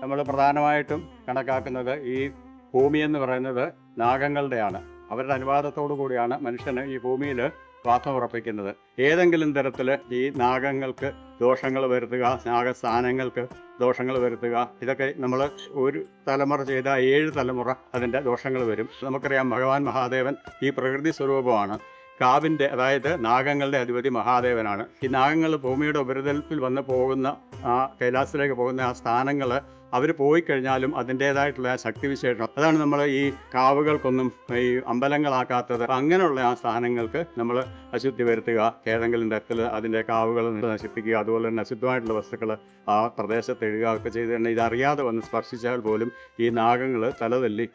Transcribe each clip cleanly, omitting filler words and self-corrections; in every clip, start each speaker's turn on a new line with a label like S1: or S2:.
S1: നമ്മൾ പ്രധാനമായിട്ടും കണക്കാക്കുന്നത് ഈ ഭൂമി എന്ന് പറയുന്നത് നാഗങ്ങളുടെയാണ്. അവരുടെ അനുവാദത്തോടു കൂടിയാണ് മനുഷ്യന് ഈ ഭൂമിയിൽ വാസം ഉറപ്പിക്കുന്നത്. ഏതെങ്കിലും തരത്തിൽ ഈ നാഗങ്ങൾക്ക് ദോഷങ്ങൾ വരുത്തുക, നാഗസ്ഥാനങ്ങൾക്ക് ദോഷങ്ങൾ വരുത്തുക, ഇതൊക്കെ നമ്മൾ ഒരു തലമുറ ചെയ്ത 7 തലമുറ അതിൻ്റെ ദോഷങ്ങൾ വരും. നമുക്കറിയാം, ഭഗവാൻ മഹാദേവൻ ഈ പ്രകൃതി സ്വരൂപമാണ്. കാവിൻ്റെ, അതായത് നാഗങ്ങളുടെ അധിപതി മഹാദേവനാണ്. ഈ നാഗങ്ങൾ ഭൂമിയുടെ ഉപരിതലത്തിൽ വന്ന് പോകുന്ന ആ കൈലാസത്തിലേക്ക് പോകുന്ന ആ സ്ഥാനങ്ങൾ അവർ പോയി കഴിഞ്ഞാലും അതിൻ്റേതായിട്ടുള്ള ആ ശക്തിവിശേഷം, അതാണ് നമ്മൾ ഈ കാവുകൾക്കൊന്നും ഈ അമ്പലങ്ങളാക്കാത്തത്. അങ്ങനെയുള്ള ആ സ്ഥാനങ്ങൾക്ക് നമ്മൾ അശുദ്ധി വരുത്തുക, ഏതെങ്കിലും തരത്തിൽ അതിൻ്റെ കാവുകൾ നശിപ്പിക്കുക, അതുപോലെ തന്നെ അശുദ്ധമായിട്ടുള്ള വസ്തുക്കൾ ആ പ്രദേശത്ത് എഴുതുക ഒക്കെ ചെയ്ത് തന്നെ ഇതറിയാതെ വന്ന് സ്പർശിച്ചാൽ പോലും ഈ നാഗങ്ങൾ തലതല്ലി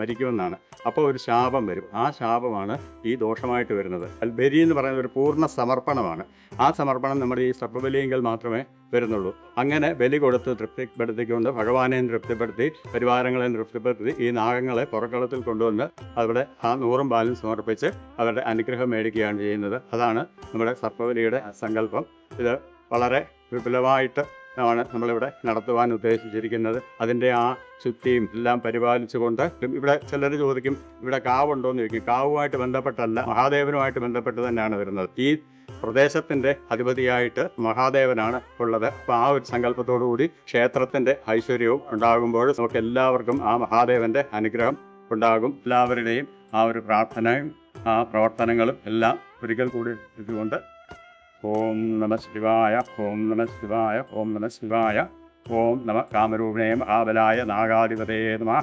S1: മരിക്കുമെന്നാണ്. അപ്പോൾ ഒരു ശാപം വരും. ആ ശാപമാണ് ഈ ദോഷമായിട്ട് വരുന്നത്. ബലി എന്ന് പറയുന്നത് ഒരു പൂർണ്ണ സമർപ്പണമാണ്. ആ സമർപ്പണം നമ്മുടെ ഈ സർപ്പബലിയെങ്കിൽ മാത്രമേ വരുന്നുള്ളൂ. അങ്ങനെ ബലി കൊടുത്ത് തൃപ്തിപ്പെടുത്തിക്കൊണ്ട് ഭഗവാനെയും തൃപ്തിപ്പെടുത്തി പരിവാരങ്ങളെയും തൃപ്തിപ്പെടുത്തി ഈ നാഗങ്ങളെ പുറക്കളത്തിൽ കൊണ്ടുവന്ന് അവിടെ ആ 100 പാലും സമർപ്പിച്ച് അവരുടെ അനുഗ്രഹം മേടിക്കുകയാണ് ചെയ്യുന്നത്. അതാണ് നമ്മുടെ സർപ്പബലിയുടെ സങ്കല്പം. ഇത് വളരെ വിപുലമായിട്ട് ആണ് നമ്മളിവിടെ നടത്തുവാൻ ഉദ്ദേശിച്ചിരിക്കുന്നത്. അതിൻ്റെ ആ ശുദ്ധിയും എല്ലാം പരിപാലിച്ചുകൊണ്ട്, ഇവിടെ ചിലർ ചോദിക്കും ഇവിടെ കാവുണ്ടോ എന്ന് ചോദിക്കും. കാവുമായിട്ട് ബന്ധപ്പെട്ടല്ല, മഹാദേവനുമായിട്ട് ബന്ധപ്പെട്ട് തന്നെയാണ് വരുന്നത്. ഈ പ്രദേശത്തിൻ്റെ അധിപതിയായിട്ട് മഹാദേവനാണ് ഉള്ളത്. അപ്പോൾ ആ ഒരു സങ്കല്പത്തോടു കൂടി ക്ഷേത്രത്തിൻ്റെ ഐശ്വര്യവും ഉണ്ടാകുമ്പോൾ നമുക്ക് എല്ലാവർക്കും ആ മഹാദേവൻ്റെ അനുഗ്രഹം ഉണ്ടാകും. എല്ലാവരുടെയും ആ ഒരു പ്രാർത്ഥനയും ആ പ്രവർത്തനങ്ങളും എല്ലാം ഒരിക്കൽ കൂടി ഇതുകൊണ്ട് ഓം നമ ശിവായ, ഓം നമ ശിവായ, ഓം നമ ശിവായ, ഓം നമ കാമരൂപിണേ മഹാബലായ നാഗാധിപതേ നമഃ.